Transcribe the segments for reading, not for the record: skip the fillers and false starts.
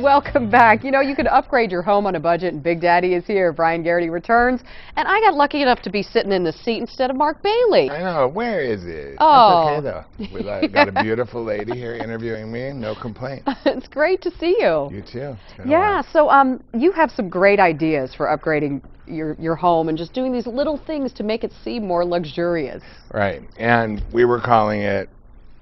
Welcome back. You know, you can upgrade your home on a budget, and Big Daddy is here. Bryan Garrity returns, and I got lucky enough to be sitting in the seat instead of Mark Bailey. I know. Where is it? Oh. That's okay, though. We got a beautiful lady here interviewing me. No complaints. It's great to see you. You too. Yeah, so you have some great ideas for upgrading your home and just doing these little things to make it seem more luxurious. Right, and we were calling it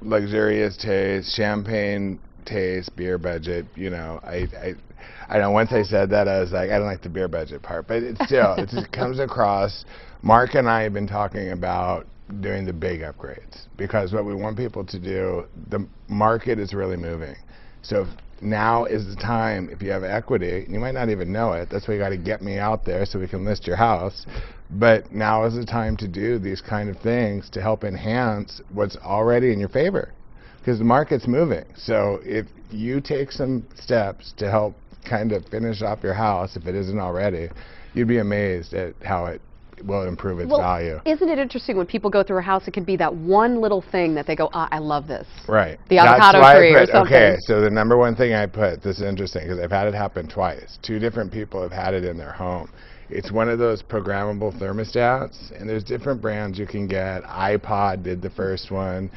luxurious taste, champagne taste, beer budget. You know, I know once I said that, I was like, I don't like the beer budget part, but it's still, it just comes across. Mark and I have been talking about doing the big upgrades because what we want people to do, the market is really moving. So now is the time, if you have equity, you might not even know it, that's why you got to get me out there so we can list your house. But now is the time to do these kind of things to help enhance what's already in your favor, because the market's moving. So if you take some steps to help kind of finish off your house, if it isn't already, you'd be amazed at how it will improve its value. Isn't it interesting when people go through a house, it can be that one little thing that they go, I love this. Right. The avocado tree or something. Okay, so the number one thing I put, this is interesting because I've had it happen twice. Two different people have had it in their home. It's one of those programmable thermostats, and there's different brands you can get. iPod did the first one.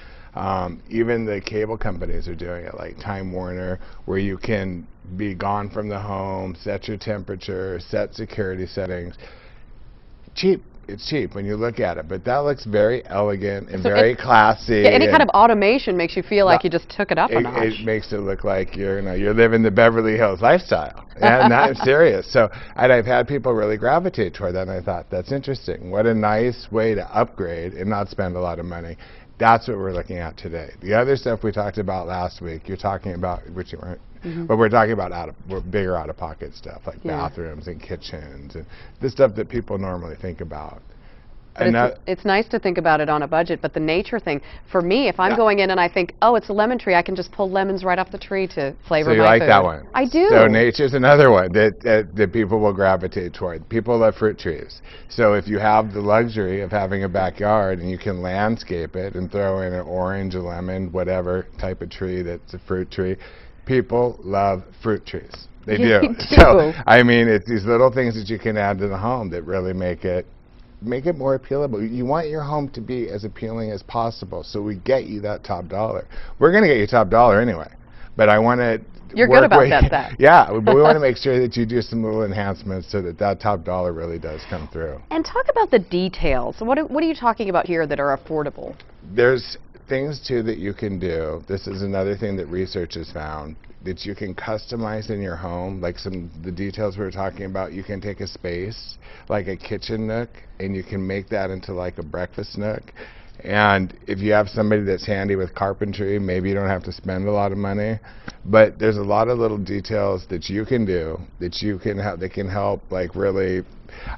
Even the cable companies are doing it, like Time Warner, where you can be gone from the home, set your temperature, set security settings. Cheap. It's cheap when you look at it, but that looks very elegant and very classy. Yeah, any kind of automation makes you feel like you just took it up a notch. It makes it look like you're living the Beverly Hills lifestyle. And I'm serious. So I've had people really gravitate toward that, and I thought, that's interesting. What a nice way to upgrade and not spend a lot of money. That's what we're looking at today. The other stuff we talked about last week, you're talking about, which you weren't, but we're talking about bigger out-of-pocket stuff, like bathrooms and kitchens and the stuff that people normally think about. But it's nice to think about it on a budget, but the nature thing, for me, if I'm going in and I think, oh, it's a lemon tree, I can just pull lemons right off the tree to flavor my food. So you like that one? I do. So nature's another one that people will gravitate toward. People love fruit trees. So if you have the luxury of having a backyard and you can landscape it and throw in an orange, a lemon, whatever type of tree that's a fruit tree, people love fruit trees. They do. So, I mean, it's these little things that you can add to the home that really make it more appealable. You want your home to be as appealing as possible, so we get you that top dollar. We're going to get you top dollar anyway, but I want to You're good about that. Yeah, but we want to make sure that you do some little enhancements so that top dollar really does come through. And talk about the details. What are you talking about here that are affordable? There's things too that you can do. This is another thing that research has found, that you can customize in your home. Like the details we were talking about, you can take a space like a kitchen nook and you can make that into like a breakfast nook. And if you have somebody that's handy with carpentry, maybe you don't have to spend a lot of money, but there's a lot of little details that you can do that you can have that can help, like, really,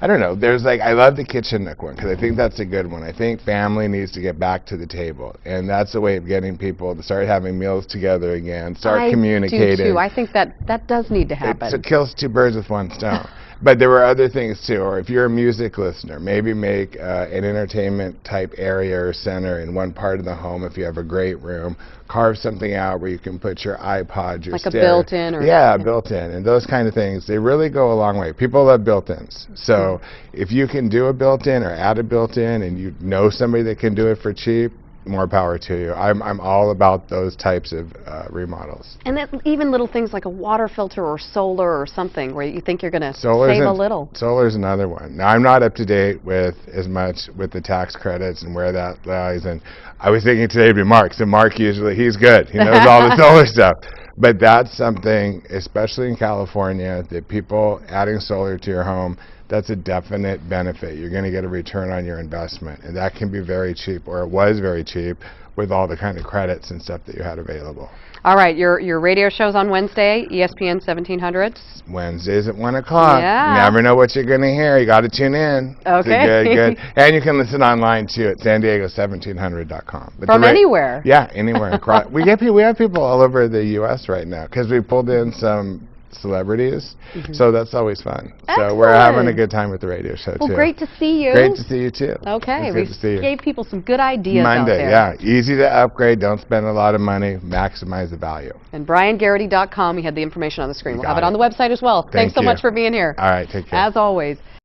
I don't know, there's like, I love the kitchen nook one because I think that's a good one. I think family needs to get back to the table, and that's a way of getting people to start having meals together again, start communicating. I do too. I think that does need to happen. It kills two birds with one stone. But there were other things too, or if you're a music listener, maybe make an entertainment type area or center in one part of the home if you have a great room. Carve something out where you can put your iPod, your stereo. Like a built-in or something. Built-in, and those kind of things, they really go a long way. People love built-ins. So if you can do a built-in or add a built-in and you know somebody that can do it for cheap, more power to you. I'm all about those types of remodels. And even little things like a water filter or solar or something where you think you're going to save a little. Solar's another one. Now, I'm not up to date with as much with the tax credits and where that lies. And I was thinking today it'd be Mark. So Mark he's good. He knows all the solar stuff. But that's something, especially in California, that people adding solar to your home, that's a definite benefit. You're going to get a return on your investment, and that can be very cheap, or it was very cheap, with all the kind of credits and stuff that you had available. All right, your radio show's on Wednesday, ESPN 1700. Wednesdays at 1 o'clock. Yeah. You never know what you're going to hear. You got to tune in. Okay. Good. And you can listen online too at sandiego1700.com. From anywhere. Yeah, anywhere. we have people all over the U.S. right now because we pulled in some celebrities. So that's always fun. So we're having a good time with the radio show too. Well, great to see you. Great to see you too. Okay, It's we good to see you. gave people some good ideas Monday, out there. yeah, easy to upgrade. Don't spend a lot of money. Maximize the value. And BryanGarrity.com. We had the information on the screen. We'll have it on the website as well. Thanks so you. much for being here. All right, take care. As always.